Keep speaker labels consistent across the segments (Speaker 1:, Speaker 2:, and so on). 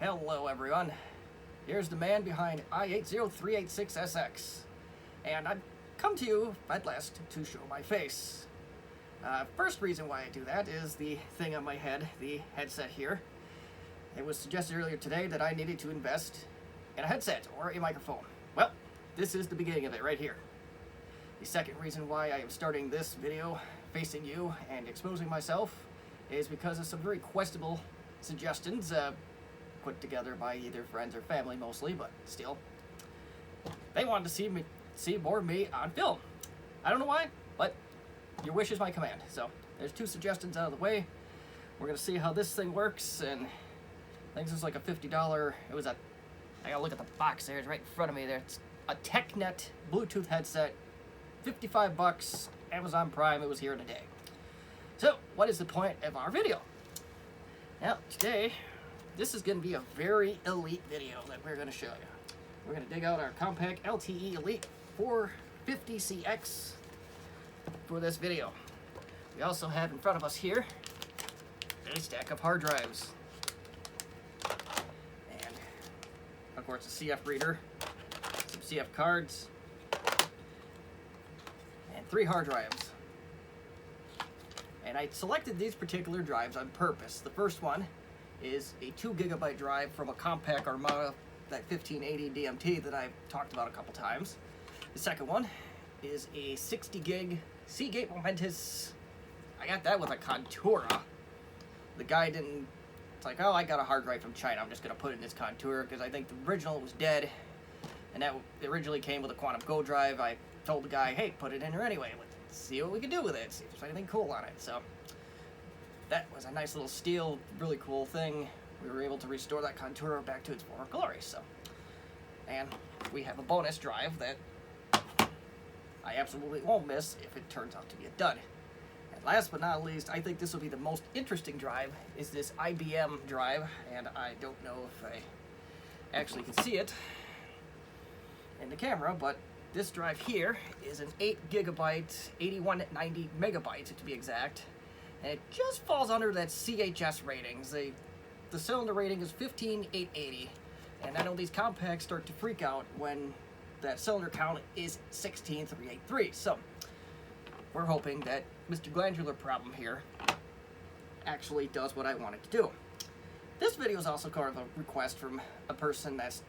Speaker 1: Hello everyone, here's the man behind i80386SX, and I've come to you at last to show my face. First reason why I do that is the thing on my head, the headset here. It was suggested earlier today that I needed to invest in a headset or a microphone. Well, this is the beginning of it right here. The second reason why I am starting this video facing you and exposing myself is because of some very questionable suggestions put together by either friends or family mostly, but still. They wanted to see more of me on film. I don't know why, but your wish is my command. So there's two suggestions out of the way. We're gonna see how this thing works, and I think this is like a $50, I gotta look at the box there, it's right in front of me there. It's a TechNet Bluetooth headset, 55 bucks, Amazon Prime, it was here today. So, what is the point of our video? Now, today, this is going to be a very elite video that we're going to show you. We're going to dig out our Compaq LTE Elite 450CX for this video. We also have in front of us here a stack of hard drives. And, of course, a CF reader, some CF cards, and 3 hard drives. And I selected these particular drives on purpose. The first one is a 2 gigabyte drive from a Compaq Armada, that 1580 DMT that I've talked about a couple times. The second one is a 60 gig Seagate Momentous. I got that with a Contura. The guy didn't, it's like, oh, I got a hard drive from China, I'm just gonna put it in this Contura because I think the original was dead. And that originally came with a Quantum Go drive. I told the guy, hey, put it in here anyway. Let's see what we can do with it, see if there's anything cool on it. So that was a nice little steal, really cool thing. We were able to restore that Contura back to its former glory. So, and we have a bonus drive that I absolutely won't miss if it turns out to be a dud. And last but not least, I think this will be the most interesting drive, is this IBM drive, and I don't know if I actually can see it in the camera, but this drive here is an 8 gigabyte, 8190 megabytes to be exact, and it just falls under that CHS ratings. The cylinder rating is 15880, and I know these Compaqs start to freak out when that cylinder count is 16383. So we're hoping that Mr. Glandular problem here actually does what I want it to do. This video is also kind of a request from a person that's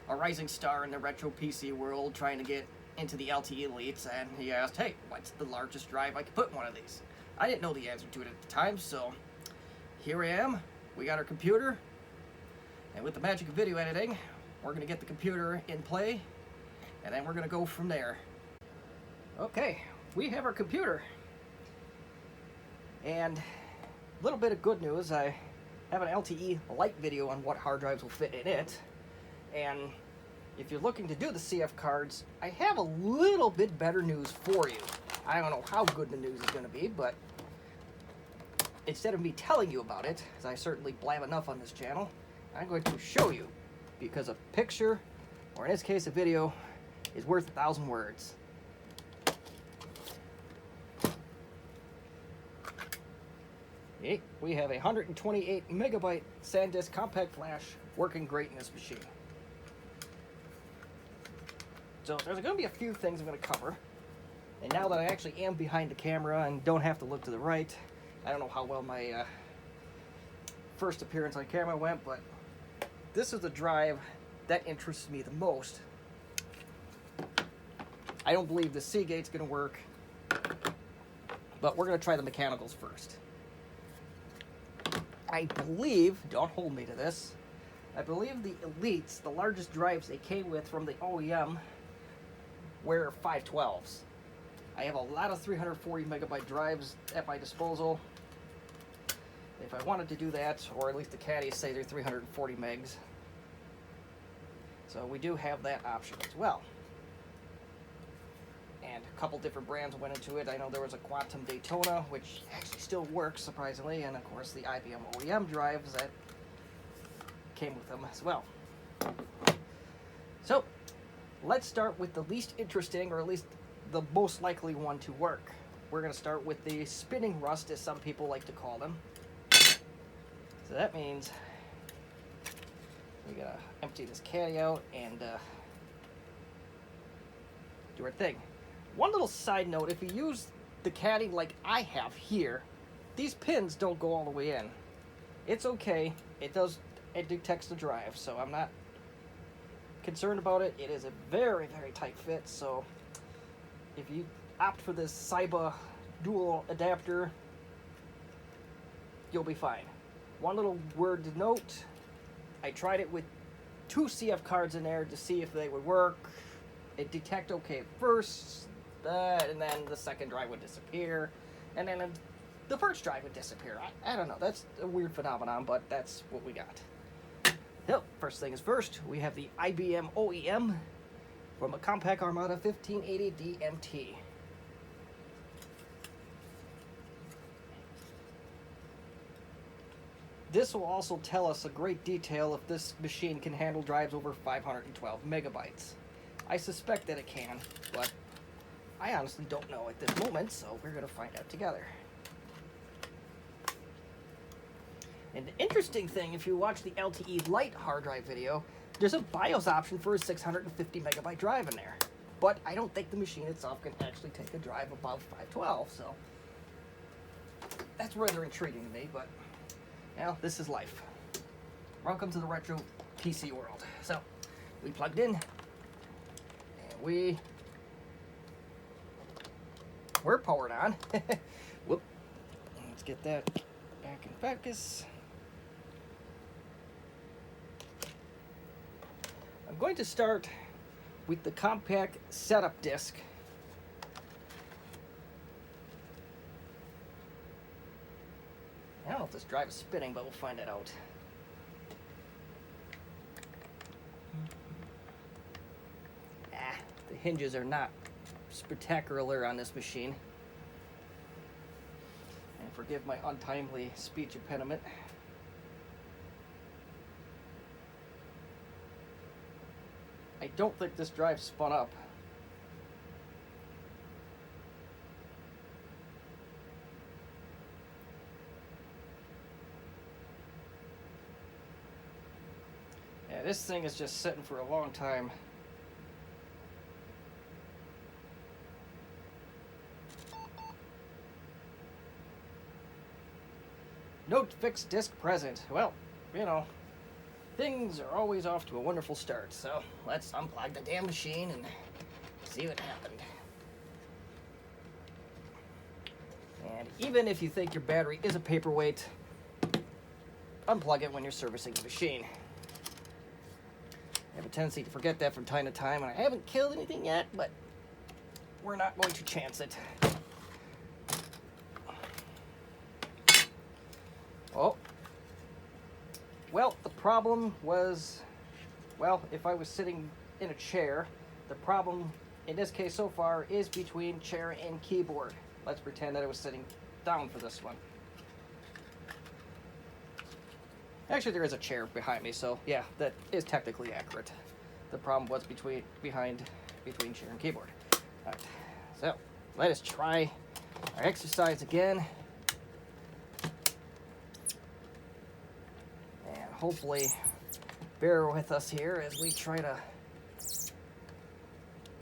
Speaker 1: a rising star in the retro PC world trying to get into the LTE Elites, and he asked, hey, what's the largest drive I could put in one of these? I didn't know the answer to it at the time, so here I am. We got our computer, and with the magic of video editing, we're going to get the computer in play, and then we're going to go from there. Okay, we have our computer, and a little bit of good news. I have an LTE Elite video on what hard drives will fit in it. And if you're looking to do the CF cards, I have a little bit better news for you. I don't know how good the news is going to be, but instead of me telling you about it, as I certainly blab enough on this channel, I'm going to show you, because a picture, or in this case a video, is worth 1,000 words. Okay, we have a 128 megabyte SanDisk compact flash working great in this machine. So there's going to be a few things I'm going to cover. And now that I actually am behind the camera and don't have to look to the right, I don't know how well my first appearance on camera went, but this is the drive that interests me the most. I don't believe the Seagate's going to work, but we're going to try the mechanicals first. I believe, don't hold me to this, I believe the Elites, the largest drives they came with from the OEM, were 512s. I have a lot of 340 megabyte drives at my disposal. If I wanted to do that, or at least the caddies say they're 340 megs. So we do have that option as well. And a couple different brands went into it. I know there was a Quantum Daytona, which actually still works, surprisingly, and of course the IBM OEM drives that came with them as well. So, let's start with the least interesting, or at least the most likely one to work. We're going to start with the spinning rust, as some people like to call them. So that means We gotta empty this caddy out and do our thing. One little side note, if you use the caddy like I have here, these pins don't go all the way in. It's okay. It detects the drive, so I'm not concerned about it. It is a very, very tight fit, so if you opt for this Cyba dual adapter, you'll be fine. One little word to note, I tried it with 2 CF cards in there to see if they would work. It detected okay at first, and then the second drive would disappear, and then the first drive would disappear. I don't know, that's a weird phenomenon, but that's what we got. So, first thing is first, we have the IBM OEM from a Compaq Armada 1580 DMT. This will also tell us a great detail if this machine can handle drives over 512 megabytes. I suspect that it can, but I honestly don't know at this moment, so we're going to find out together. And the interesting thing, if you watch the LTE Elite hard drive video, there's a BIOS option for a 650 megabyte drive in there. But I don't think the machine itself can actually take a drive above 512, so that's rather intriguing to me, but well, this is life. Welcome to the retro PC world. So, we plugged in, and we're powered on. Whoop. Let's get that back in focus. I'm going to start with the Compaq setup disk. I don't know if this drive is spinning, but we'll find it out. The hinges are not spectacular on this machine. And forgive my untimely speech impediment. I don't think this drive spun up. Yeah, this thing is just sitting for a long time. Note fixed disk present. Well, you know, things are always off to a wonderful start, so let's unplug the damn machine and see what happened. And even if you think your battery is a paperweight, unplug it when you're servicing the machine. I have a tendency to forget that from time to time, and I haven't killed anything yet, but we're not going to chance it. Oh. Well, the problem was, well, if I was sitting in a chair, the problem in this case so far is between chair and keyboard. Let's pretend that I was sitting down for this one. Actually, there is a chair behind me, so yeah, that is technically accurate. The problem was between chair and keyboard. All right, so let us try our exercise again. And hopefully bear with us here as we try to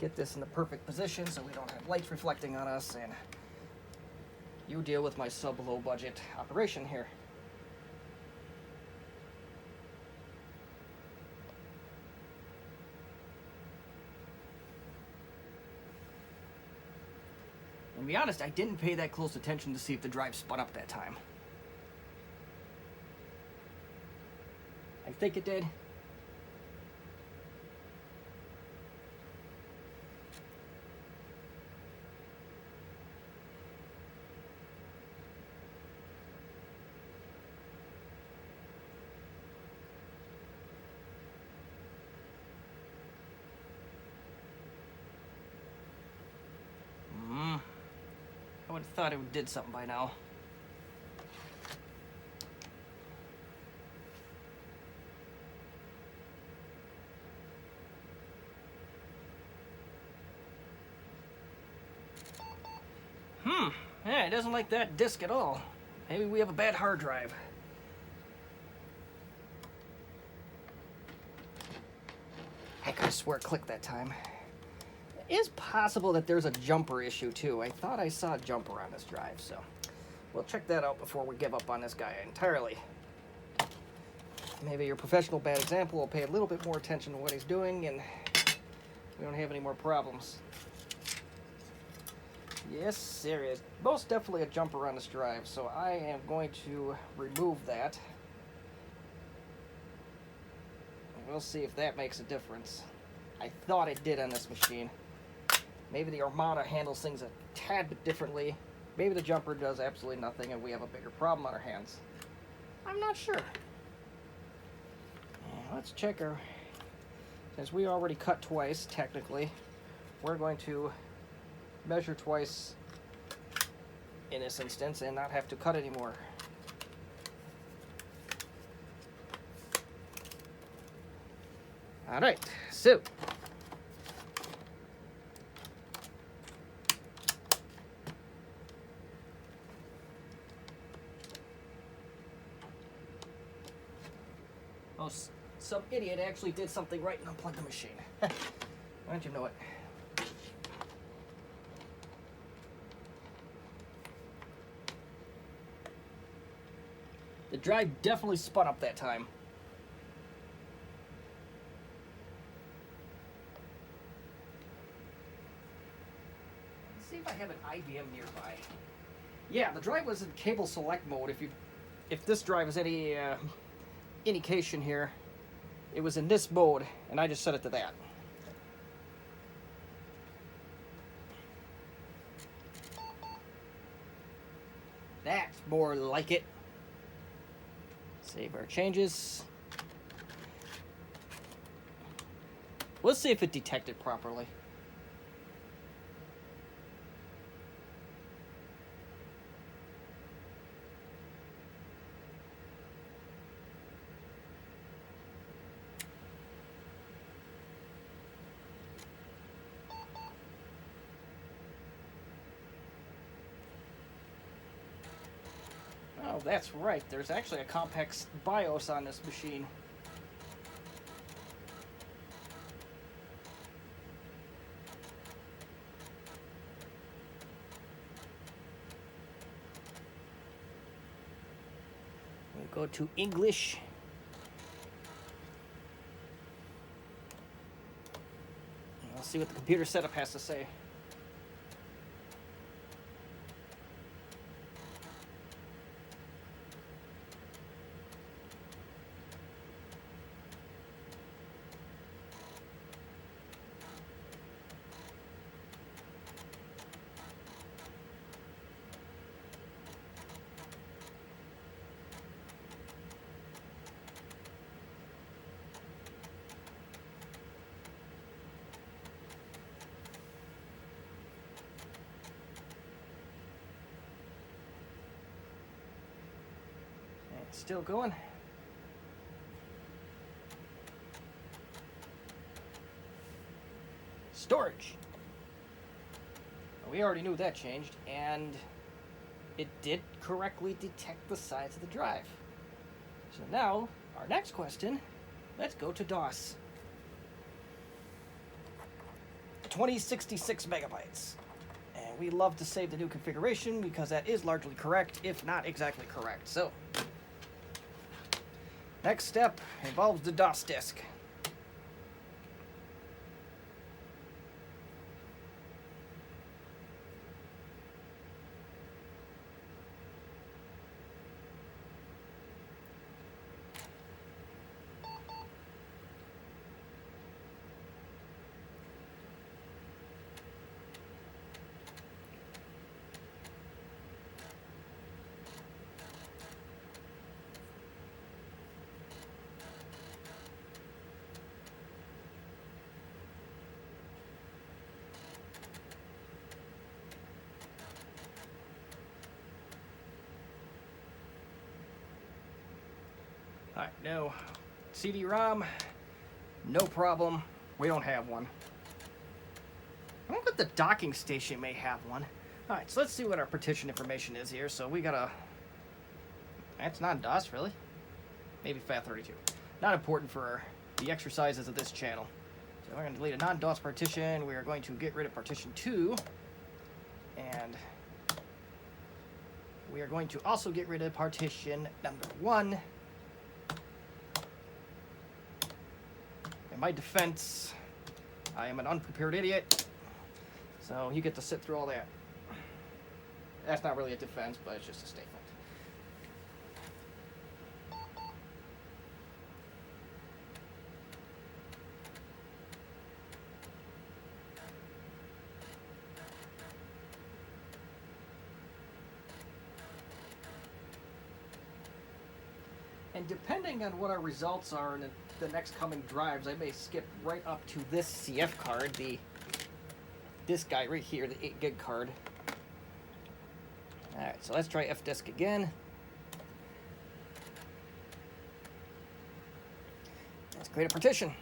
Speaker 1: get this in the perfect position so we don't have lights reflecting on us, and you deal with my sub-low budget operation here. And to be honest, I didn't pay that close attention to see if the drive spun up that time. I think it did. I would have thought it did something by now. Yeah, it doesn't like that disk at all. Maybe we have a bad hard drive. could have swore it clicked that time. It is possible that there's a jumper issue too. I thought I saw a jumper on this drive, so we'll check that out before we give up on this guy entirely. Maybe your professional bad example will pay a little bit more attention to what he's doing and we don't have any more problems. Yes, there is most definitely a jumper on this drive, so I am going to remove that. We'll see if that makes a difference. I thought it did on this machine. Maybe the Armada handles things a tad bit differently. Maybe the jumper does absolutely nothing and we have a bigger problem on our hands. I'm not sure. Let's check our... Since we already cut twice, technically, we're going to measure twice in this instance and not have to cut anymore. All right, so some idiot actually did something right and unplugged the machine. Why don't you know it? The drive definitely spun up that time. Let's see if I have an IBM nearby. Yeah, the drive was in cable select mode. If this drive is any indication here, it was in this mode, and I just set it to that. That's more like it. Save our changes. Let's see if it detected properly. Oh, that's right. There's actually a Compaq BIOS on this machine. We'll go to English. We'll see what the computer setup has to say. Still going. Storage. We already knew that changed, and it did correctly detect the size of the drive. So now, our next question, let's go to DOS. 2066 megabytes. And we love to save the new configuration because that is largely correct, if not exactly correct. So, next step involves the DOS disk. Alright, no CD-ROM, no problem. We don't have one. I wonder if the docking station may have one. Alright, so let's see what our partition information is here. So we got a... That's not DOS, really. Maybe FAT32. Not important for the exercises of this channel. So we're going to delete a non-DOS partition. We are going to get rid of partition 2. And we are going to also get rid of partition number 1. In my defense, I am an unprepared idiot. So you get to sit through all that. That's not really a defense, but it's just a statement. And depending on what our results are in the next coming drives, I may skip right up to this CF card, this guy right here, the 8 gig card. Alright, so let's try F-disk again. Let's create a partition.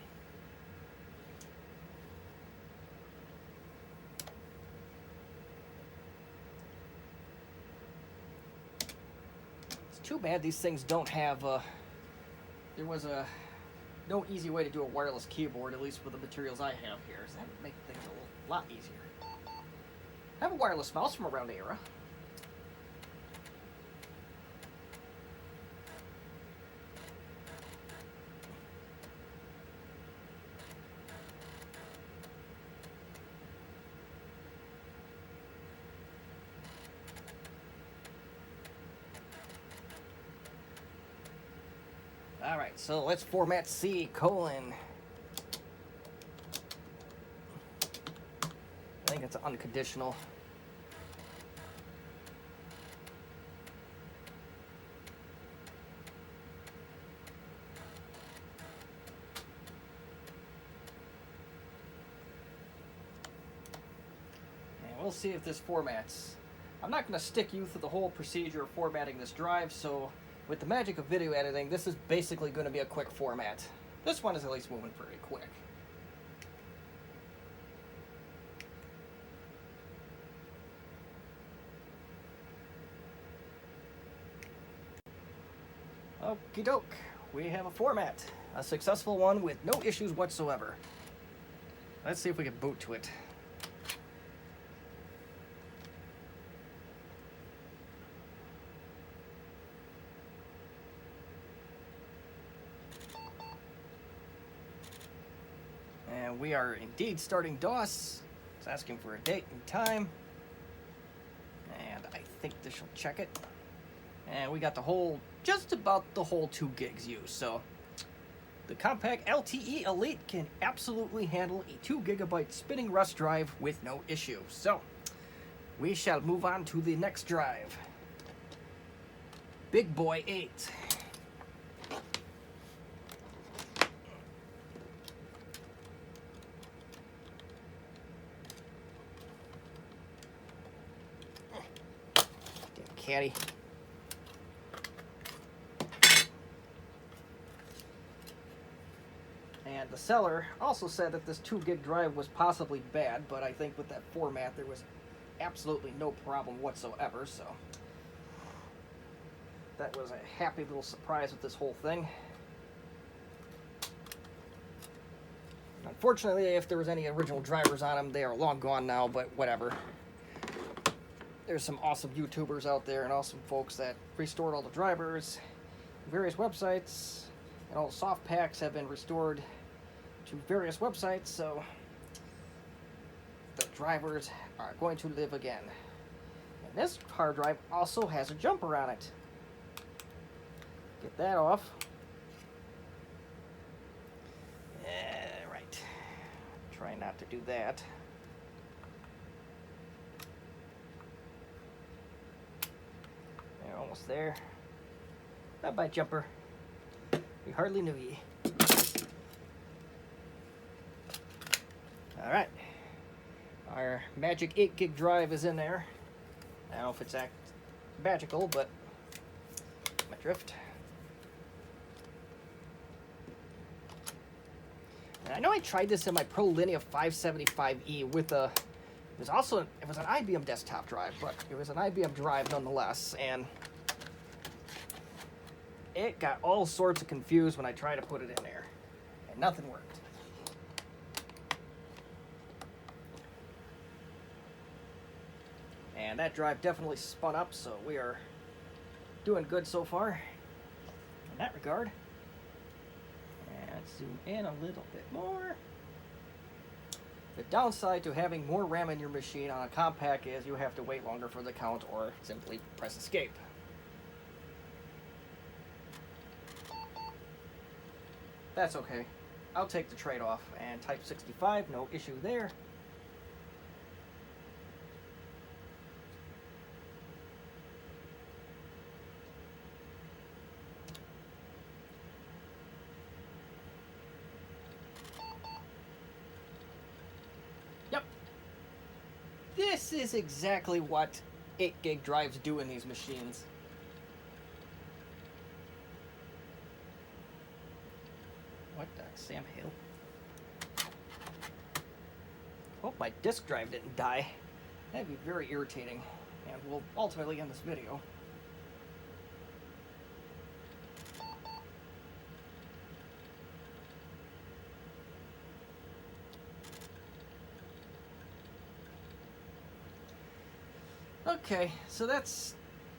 Speaker 1: Too bad these things don't have there was no easy way to do a wireless keyboard, at least with the materials I have here. So that would make things a lot easier. I have a wireless mouse from around the era. Alright, so let's format C:. I think it's unconditional. And we'll see if this formats. I'm not going to stick you through the whole procedure of formatting this drive, so with the magic of video editing, this is basically going to be a quick format. This one is at least moving pretty quick. Okie doke, we have a format. A successful one with no issues whatsoever. Let's see if we can boot to it. And we are indeed starting DOS. It's asking for a date and time. And I think this will check it. And we got the whole, just about the whole 2 gigs used. So the Compaq LTE Elite can absolutely handle a 2 gigabyte spinning Rust drive with no issue. So we shall move on to the next drive. Big Boy 8. Caddy. And the seller also said that this 2 gig drive was possibly bad, but I think with that format there was absolutely no problem whatsoever, so that was a happy little surprise with this whole thing. Unfortunately, if there was any original drivers on them, they are long gone now, but whatever. There's some awesome YouTubers out there and awesome folks that restored all the drivers. Various websites and all the soft packs have been restored to various websites, so the drivers are going to live again. And this hard drive also has a jumper on it. Get that off. Right. Try not to do that. Almost there. Bye-bye, jumper. We hardly knew ye. Alright. Our magic 8 gig drive is in there. I don't know if it's magical, but my drift. And I know I tried this in my Pro Linea 575E with a it was an IBM desktop drive, but it was an IBM drive nonetheless, and it got all sorts of confused when I tried to put it in there, and nothing worked. And that drive definitely spun up, so we are doing good so far in that regard. And zoom in a little bit more. The downside to having more RAM in your machine on a Compaq is you have to wait longer for the count or simply press escape. That's okay. I'll take the trade-off, and type 65, no issue there. Yep. This is exactly what 8 gig drives do in these machines. What the Sam Hill? Hope my disk drive didn't die. That'd be very irritating, and we'll ultimately end this video. Okay, so that's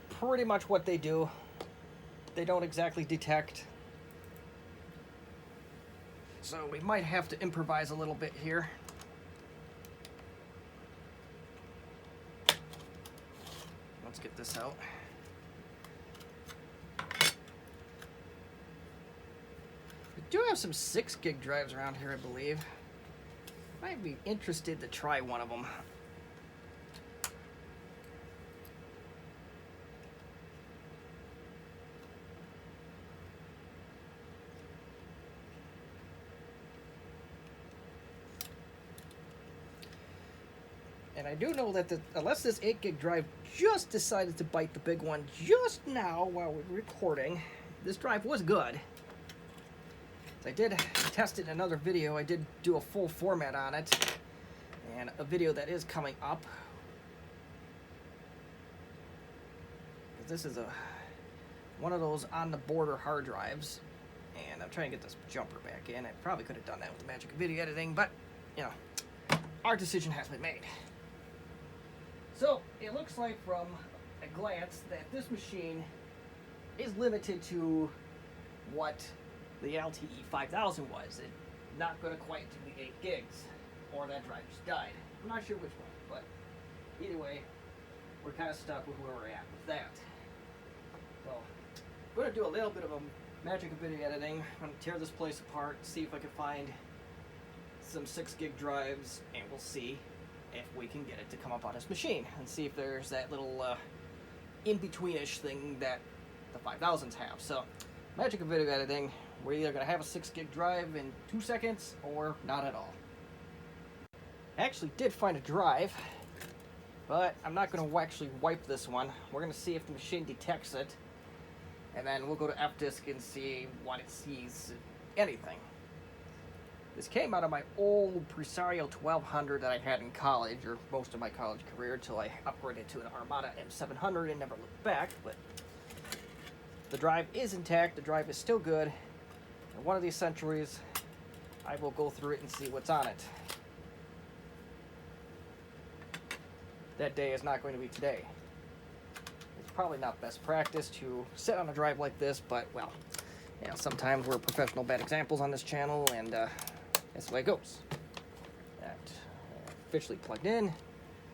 Speaker 1: pretty much what they do. They don't exactly detect. So we might have to improvise a little bit here. Let's get this out. We do have some 6 gig drives around here, I believe. Might be interested to try one of them. And I do know that unless this 8 gig drive just decided to bite the big one just now while we're recording, this drive was good. I did test it in another video. I did do a full format on it, and a video that is coming up. This is one of those on-the-border hard drives, and I'm trying to get this jumper back in. I probably could have done that with the magic of video editing, but, you know, our decision has been made. So, it looks like from a glance that this machine is limited to what the LTE 5000 was. It's not going to quite do the 8 gigs, or that drive just died. I'm not sure which one, but either way, we're kind of stuck with where we're at with that. So, I'm going to do a little bit of a magic of video editing. I'm going to tear this place apart, see if I can find some 6 gig drives, and we'll see if we can get it to come up on this machine, and see if there's that little in-betweenish thing that the 5000s have. So, magic of video editing, we're either going to have a 6 gig drive in 2 seconds, or not at all. I actually did find a drive, but I'm not going to actually wipe this one. We're going to see if the machine detects it, and then we'll go to fdisk and see what it sees, anything. This came out of my old Presario 1200 that I had in college, or most of my college career, until I upgraded to an Armada M700 and never looked back. But the drive is intact, the drive is still good, and one of these centuries, I will go through it and see what's on it. That day is not going to be today. It's probably not best practice to sit on a drive like this, but, well, you know, sometimes we're professional bad examples on this channel, and that's the way it goes. That officially plugged in,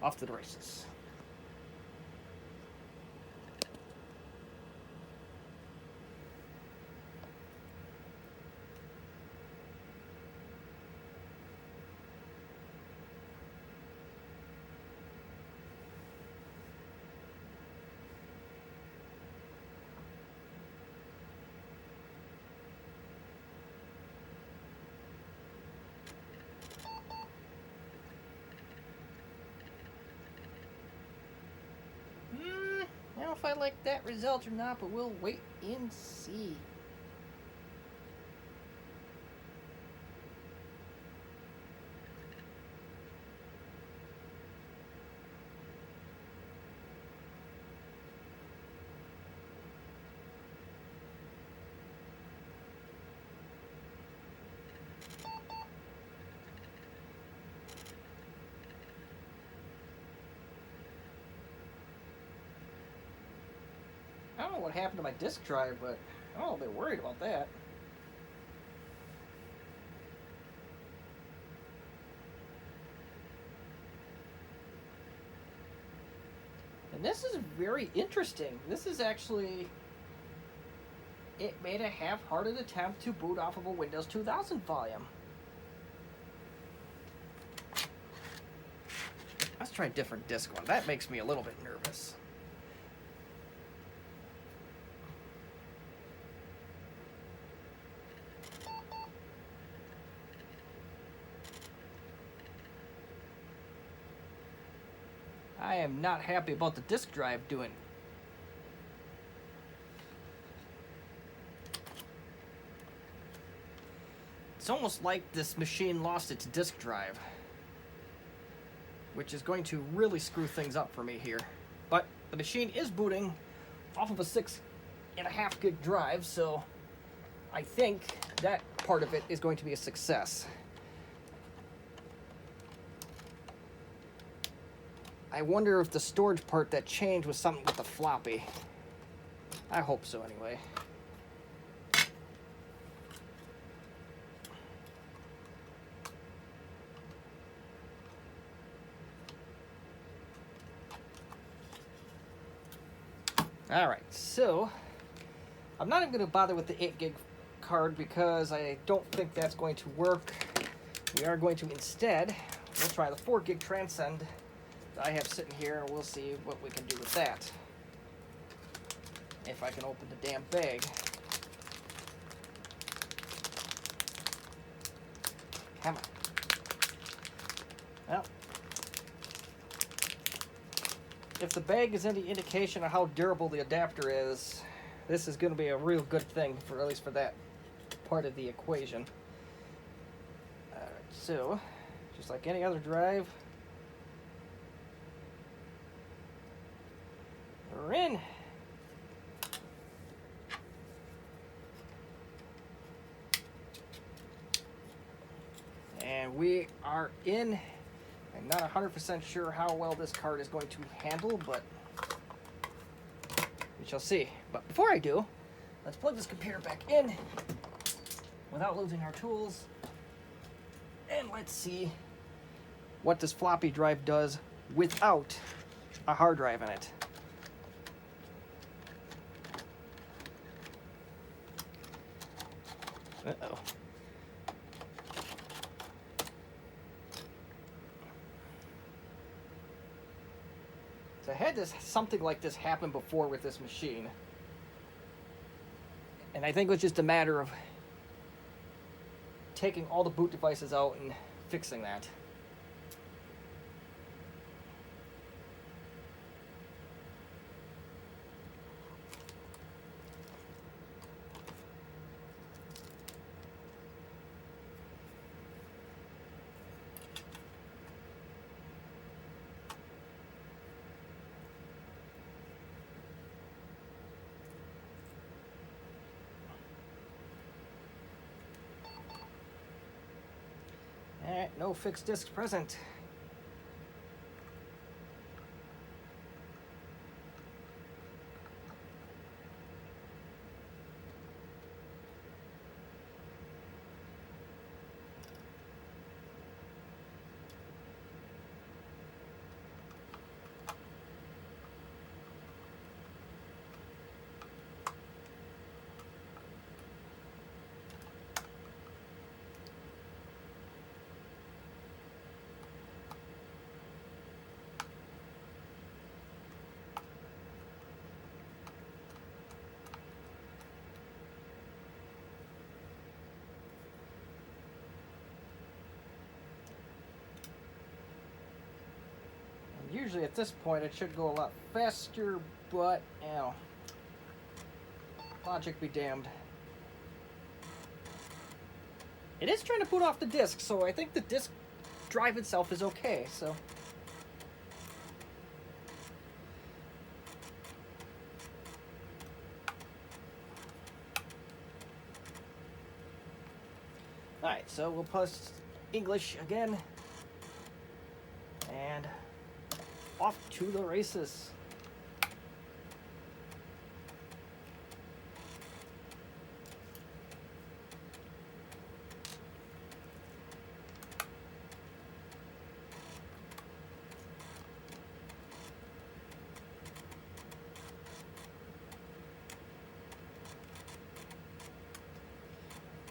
Speaker 1: off to the races. I don't know if I like that result or not, but we'll wait and see. don't know what happened to my disk drive, but I'm a little bit worried about that. And this is very interesting. This is actually... It made a half-hearted attempt to boot off of a Windows 2000 volume. Let's try a different disk one. That makes me a little bit nervous. I am not happy about the disk drive doing. It's almost like this machine lost its disk drive, which is going to really screw things up for me here. But the machine is booting off of a 6.5 gig drive, so I think that part of it is going to be a success. I wonder if the storage part that changed was something with the floppy. I hope so anyway. Alright, so I'm not even going to bother with the 8 gig card because I don't think that's going to work. We are going to instead, we'll try the 4 gig transcend that I have sitting here, and we'll see what we can do with that. If I can open the damn bag. Come on. Well, if the bag is any indication of how durable the adapter is, this is going to be a real good thing, for at least for that part of the equation. Alright, so, just like any other drive, we're in. And we are in. I'm not 100% sure how well this card is going to handle, but we shall see. But before I do, let's plug this computer back in without losing our tools. And let's see what this floppy drive does without a hard drive in it. Uh-oh. So I had something like this happen before with this machine. And I think it was just a matter of taking all the boot devices out and fixing that. Alright, no fixed disks present. Usually at this point it should go a lot faster, but, you know, logic be damned. It is trying to boot off the disk, so I think the disk drive itself is okay, so. Alright, so we'll press English again. And off to the races.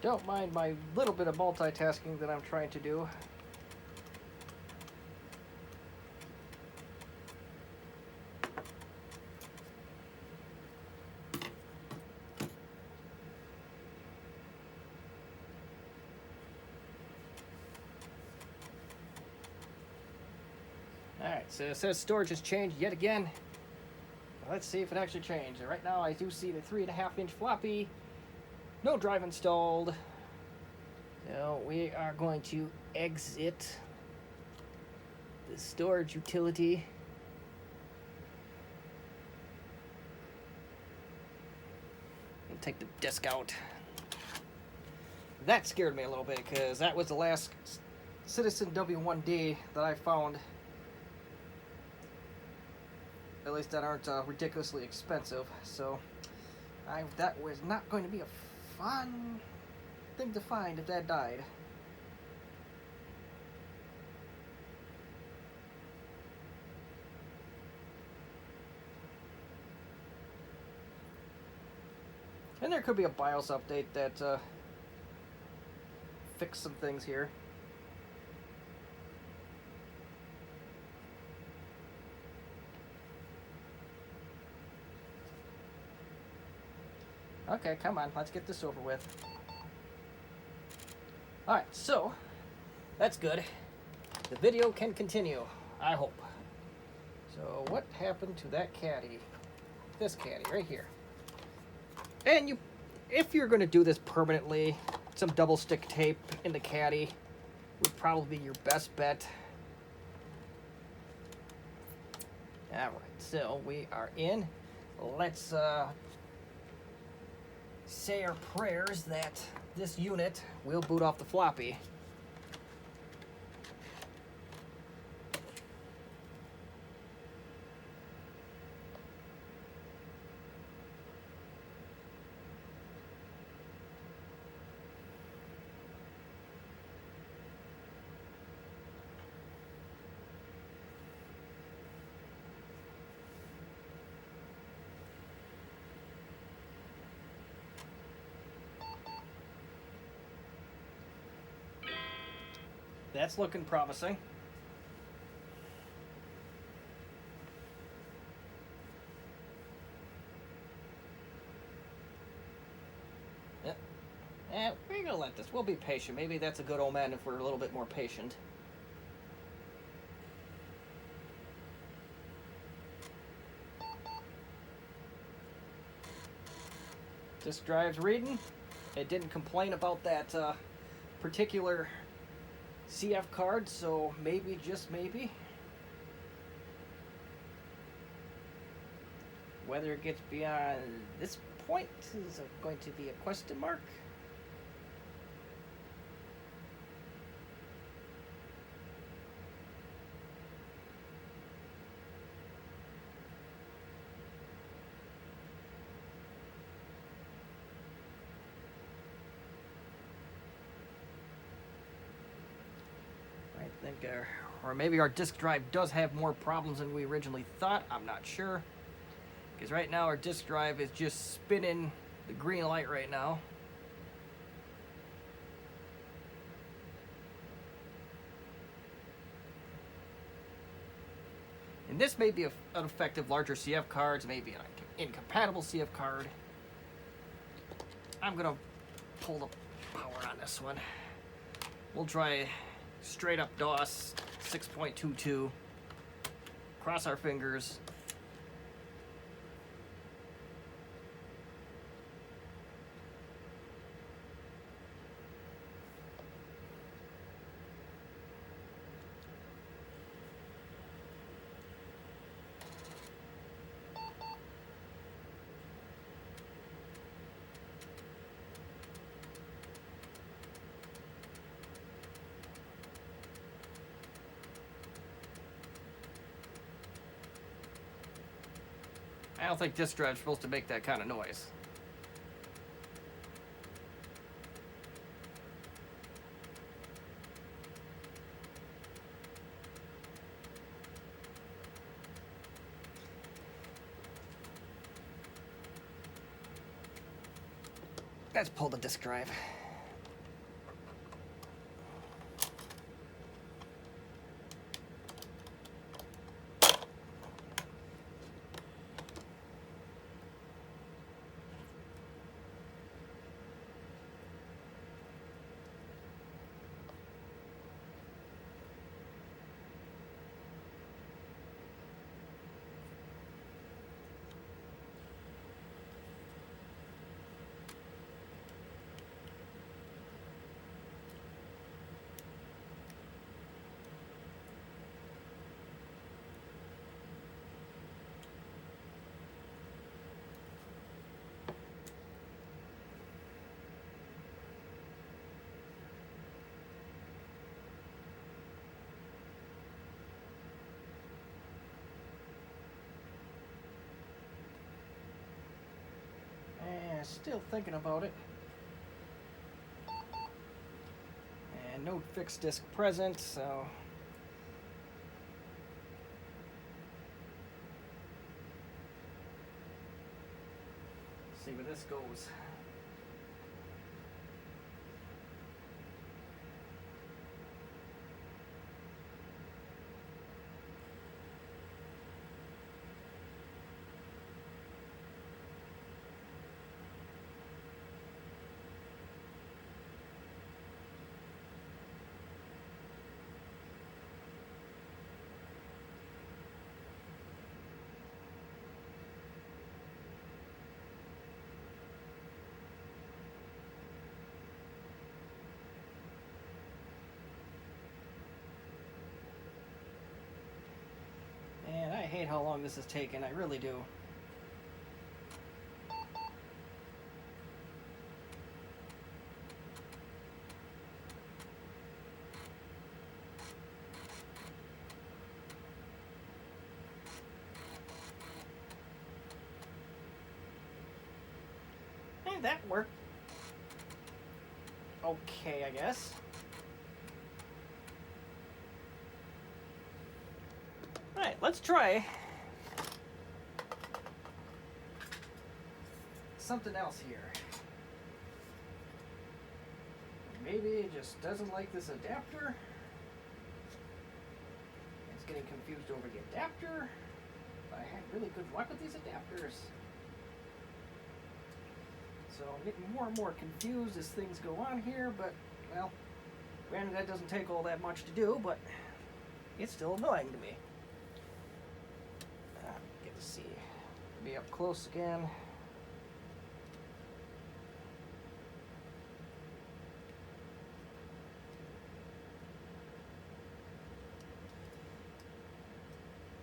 Speaker 1: Don't mind my little bit of multitasking that I'm trying to do. Alright, so it says storage has changed yet again. Let's see if it actually changed. Right now I do see the 3.5-inch floppy. No drive installed. So we are going to exit the storage utility. And take the disk out. That scared me a little bit because that was the last Citizen W1D that I found. At least that aren't ridiculously expensive. So that was not going to be a fun thing to find if that died. And there could be a BIOS update that fix some things here. Okay, come on, let's get this over with. Alright, so, that's good. The video can continue, I hope. So, what happened to that caddy? This caddy, right here. And if you're going to do this permanently, some double stick tape in the caddy would probably be your best bet. Alright, so we are in. Let's say our prayers that this unit will boot off the floppy. That's looking promising. Yeah, we're gonna let this. We'll be patient. Maybe that's a good omen if we're a little bit more patient. Disk drive's reading. It didn't complain about that particular CF card, so maybe, just maybe. Whether it gets beyond this point is going to be a question mark. I think, or maybe our disk drive does have more problems than we originally thought. I'm not sure. Because right now our disk drive is just spinning the green light right now. And this may be an effective larger CF cards, maybe an incompatible CF card. I'm gonna pull the power on this one. We'll try straight up DOS 6.22. Cross our fingers. I don't think disk drive's supposed to make that kind of noise. Let's pull the disk drive. still thinking about it. And no fixed disc present, so see where this goes. And I hate how long this is taking, I really do. Hey, that worked. Okay, I guess. Alright, let's try something else here. Maybe it just doesn't like this adapter. It's getting confused over the adapter. I had really good luck with these adapters. So I'm getting more and more confused as things go on here, but, well, granted that doesn't take all that much to do, but it's still annoying to me. Get to see, be up close again.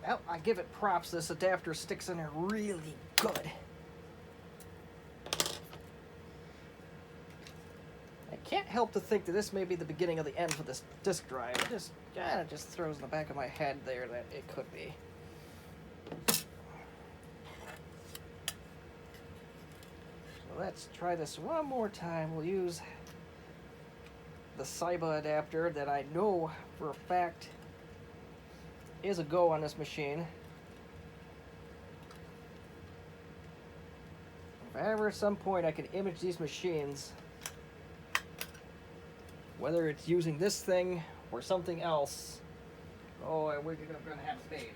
Speaker 1: Well, I give it props, this adapter sticks in there really good. I can't help to think that this may be the beginning of the end for this disk drive. It just kind of just throws in the back of my head there that it could be. So let's try this one more time. We'll use the Saiba adapter that I know for a fact is a go on this machine. If ever at some point I can image these machines, whether it's using this thing or something else, oh, we're gonna have it made.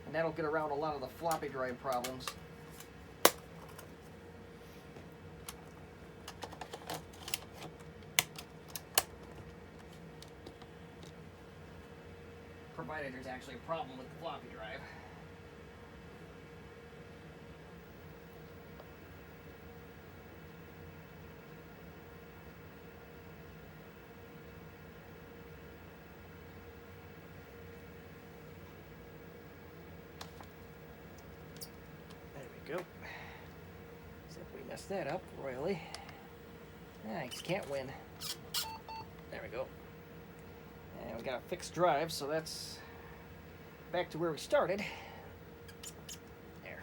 Speaker 1: And that'll get around a lot of the floppy drive problems. Provided there's actually a problem with the floppy drive. There we go. Except we messed that up royally. I just can't win. There we go. And we got a fixed drive, so that's back to where we started. There.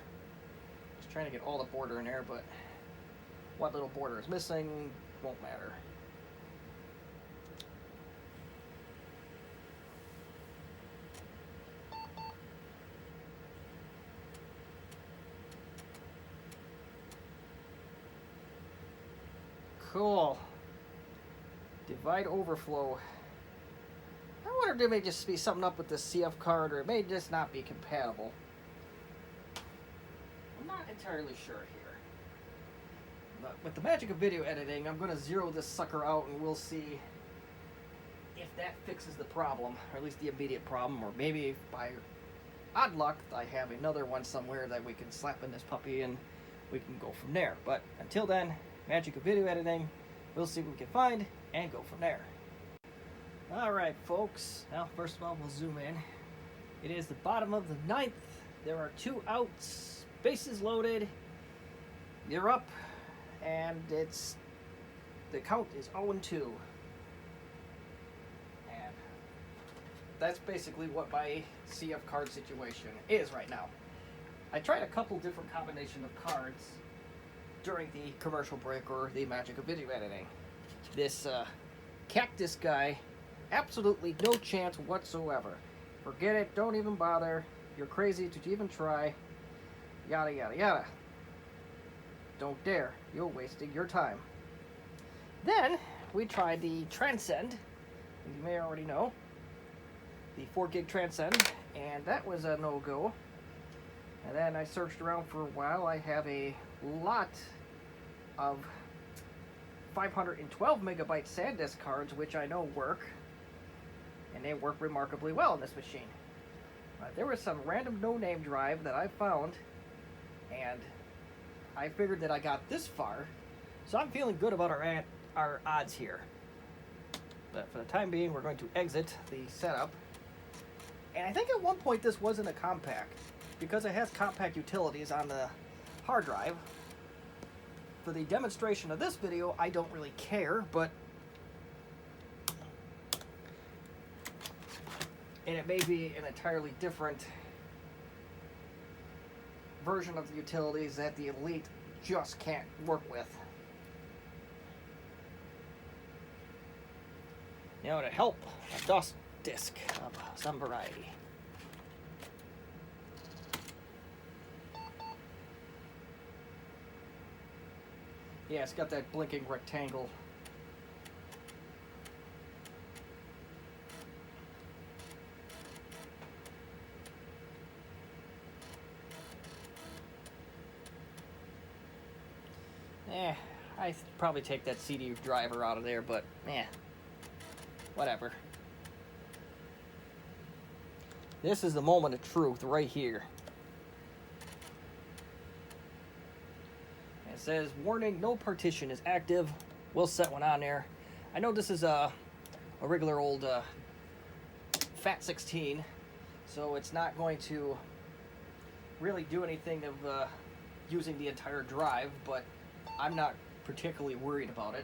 Speaker 1: Just trying to get all the border in there, but what little border is missing won't matter. Cool. Divide overflow. I wonder if there may just be something up with the CF card, or it may just not be compatible. I'm not entirely sure here. But with the magic of video editing, I'm going to zero this sucker out and we'll see if that fixes the problem, or at least the immediate problem, or maybe by odd luck I have another one somewhere that we can slap in this puppy and we can go from there. But until then, magic of video editing, we'll see what we can find and go from there. Alright folks, now first of all we'll zoom in. It is the bottom of the 9th. There are 2 outs, bases loaded, you're up, and the count is 0-2. And that's basically what my CF card situation is right now. I tried a couple different combinations of cards during the commercial break or the magic of video editing. This cactus guy, absolutely no chance whatsoever. Forget it, don't even bother. You're crazy to even try. Yada, yada, yada. Don't dare. You're wasting your time. Then, we tried the Transcend. You may already know. The 4 gig Transcend. And that was a no-go. And then I searched around for a while. I have a lot of 512 megabyte SanDisk cards, which I know work. And they work remarkably well on this machine. There was some random no-name drive that I found, and I figured that I got this far, so I'm feeling good about our odds here. But for the time being, we're going to exit the setup. And I think at one point this wasn't a Compaq, because it has Compaq utilities on the hard drive. For the demonstration of this video, I don't really care, but and it may be an entirely different version of the utilities that the Elite just can't work with. You know, to help, a DOS disk of some variety. Yeah, it's got that blinking rectangle. I'd probably take that CD driver out of there, but whatever. This is the moment of truth right here. It says, warning, no partition is active. We'll set one on there. I know this is a regular old FAT16, so it's not going to really do anything of using the entire drive, but I'm not particularly worried about it.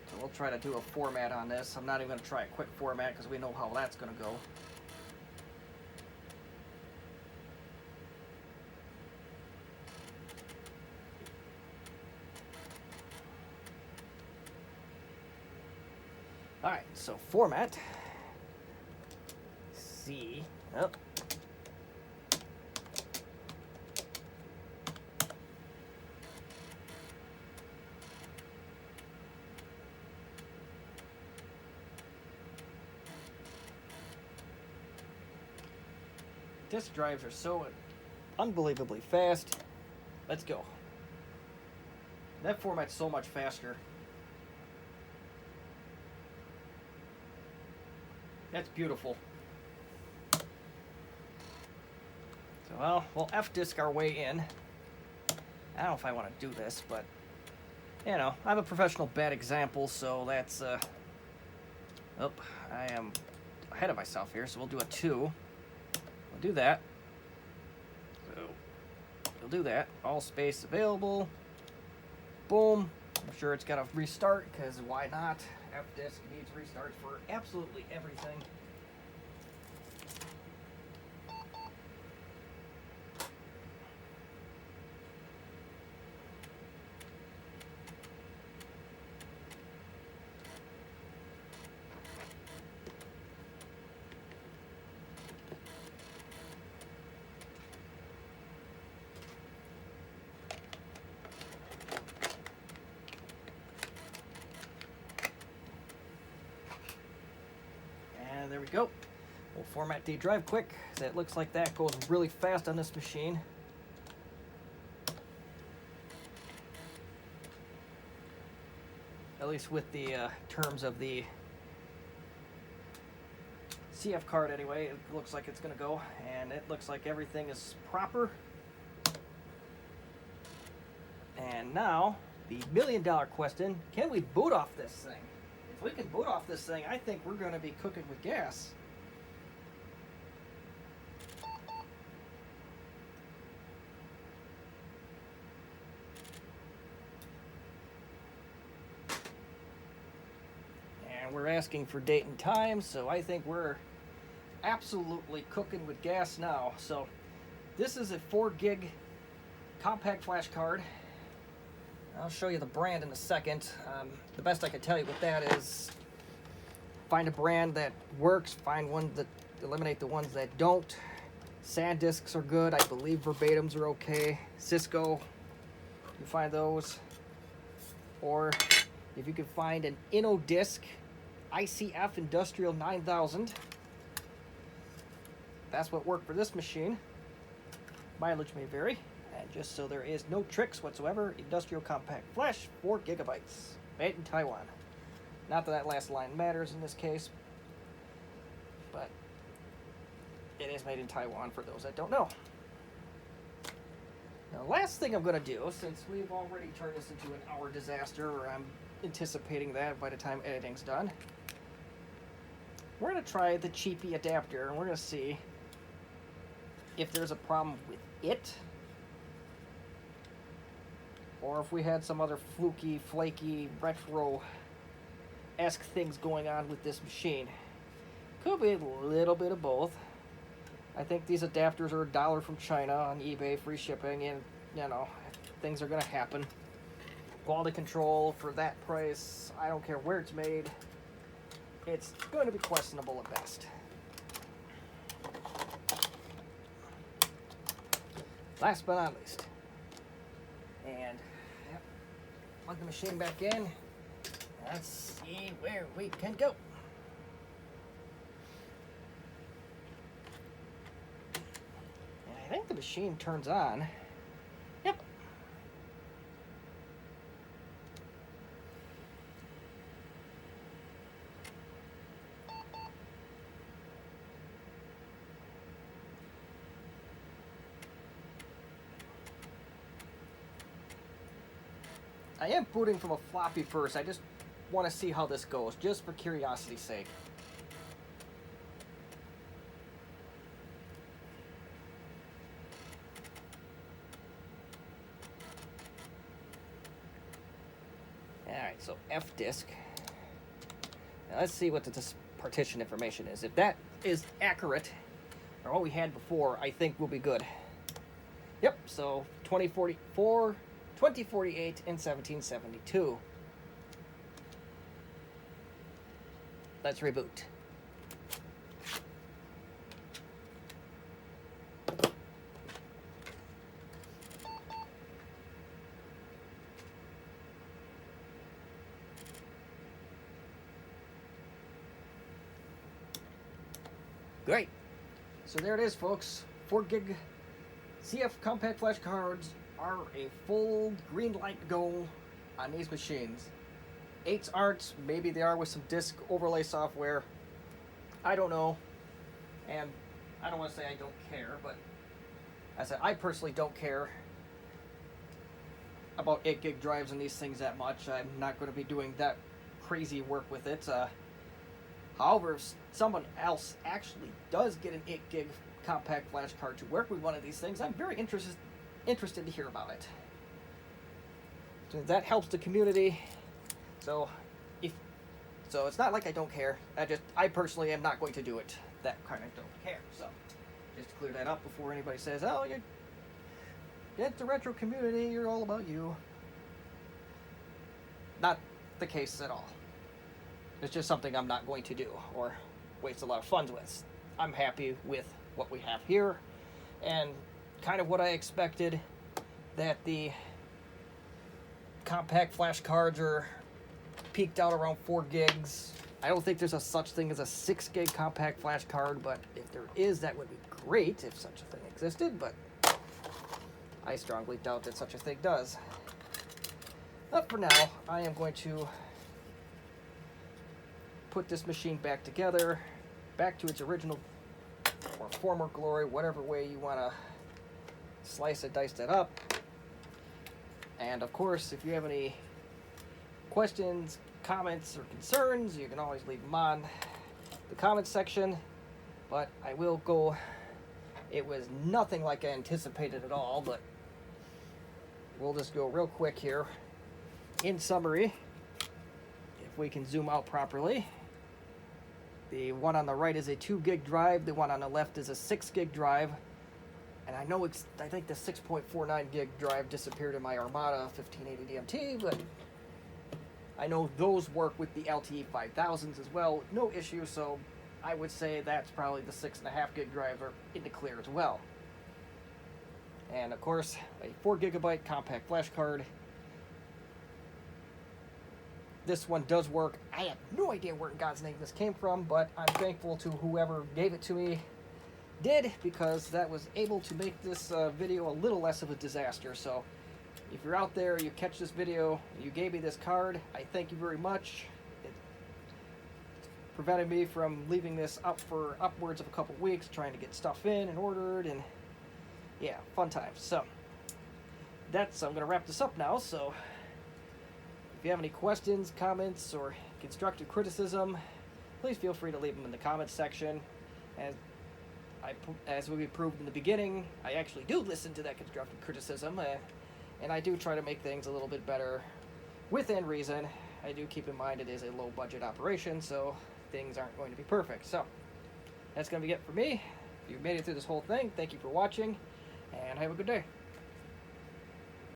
Speaker 1: So we'll try to do a format on this. I'm not even going to try a quick format because we know how that's going to go. Alright, so format. C. Oh. Disk drives are so unbelievably fast. Let's go. That format's so much faster. That's beautiful. So, well, we'll F-disk our way in. I don't know if I want to do this, but, you know, I'm a professional bad example, so that's, oh, I am ahead of myself here, so we'll do a 2. We'll do that. So, we'll do that. All space available. Boom. I'm sure it's got to restart, because why not? F-disk needs restarts for absolutely everything. There we go. We'll format the drive quick. It looks like that goes really fast on this machine. At least with the terms of the CF card anyway, it looks like it's going to go. And it looks like everything is proper. And now, the million-dollar question, can we boot off this thing? If we can boot off this thing, I think we're going to be cooking with gas. And we're asking for date and time, so I think we're absolutely cooking with gas now. So this is a 4 gig Compaq flash card. I'll show you the brand in a second. The best I can tell you with that is find a brand that works, find one that eliminate the ones that don't. SanDisks are good. I believe Verbatims are okay. Cisco, you find those. Or if you can find an InnoDisk ICF Industrial 9000, that's what worked for this machine. Mileage may vary. And just so there is no tricks whatsoever, industrial compact flash, 4 gigabytes, made in Taiwan. Not that last line matters in this case, but it is made in Taiwan for those that don't know. Now, the last thing I'm going to do, since we've already turned this into an hour disaster, or I'm anticipating that by the time editing's done, we're going to try the cheapy adapter, and we're going to see if there's a problem with it, or if we had some other fluky, flaky, retro-esque things going on with this machine. Could be a little bit of both. I think these adapters are $1 from China on eBay, free shipping, and, you know, things are going to happen. Quality control for that price, I don't care where it's made, it's going to be questionable at best. Last but not least, and yep, plug the machine back in. Let's see where we can go. And I think the machine turns on. Yep. I am booting from a floppy first. I just want to see how this goes, just for curiosity's sake. Alright, so F disk. Now let's see what this partition information is. If that is accurate, or what we had before, I think we'll be good. Yep, so 2044, 2048, and 1772. Let's reboot. Great. So there it is, folks. 4 gig CF Compaq flash cards are a full green light go on these machines. 8s aren't. Maybe they are with some disk overlay software. I don't know. And I don't want to say I don't care, but I said I personally don't care about 8 gig drives and these things that much. I'm not going to be doing that crazy work with it. However, if someone else actually does get an 8 gig Compaq flash card to work with one of these things, I'm very interested to hear about it. So that helps the community. So it's not like I don't care. I personally am not going to do it. That kind of don't care. So just to clear that up before anybody says, "Oh, it's the retro community. You're all about you." Not the case at all. It's just something I'm not going to do or waste a lot of funds with. I'm happy with what we have here, and kind of what I expected, that the Compaq flash cards are peaked out around 4 gigs. I don't think there's a such thing as a 6 gig Compaq flash card, but if there is, that would be great if such a thing existed, but I strongly doubt that such a thing does. But for now, I am going to put this machine back together, back to its original or former glory, whatever way you want to slice it, dice that up. And of course, if you have any questions, comments, or concerns, you can always leave them on the comments section. But I will go, it was nothing like I anticipated at all, but we'll just go real quick here. In summary, if we can zoom out properly, The one on the right is a 2 gig drive. The one on the left is a 6 gig drive. And I know I think the 6.49 gig drive disappeared in my Armada 1580 DMT, but I know those work with the LTE 5000s as well, no issue. So I would say that's probably the 6.5 gig drives are in the clear as well. And of course, a 4 gigabyte compact flash card. This one does work. I have no idea where in God's name this came from, but I'm thankful to whoever gave it to me did, because that was able to make this video a little less of a disaster. So if you're out there, you catch this video, you gave me this card, I thank you very much. It prevented me from leaving this up for upwards of a couple weeks, trying to get stuff in and ordered, and yeah, fun times. So I'm going to wrap this up now. So if you have any questions, comments, or constructive criticism, please feel free to leave them in the comments section. As we proved in the beginning, I actually do listen to that constructive criticism, and I do try to make things a little bit better within reason. I do keep in mind it is a low budget operation, so things aren't going to be perfect. So that's going to be it for me. If you made it through this whole thing, thank you for watching, and have a good day.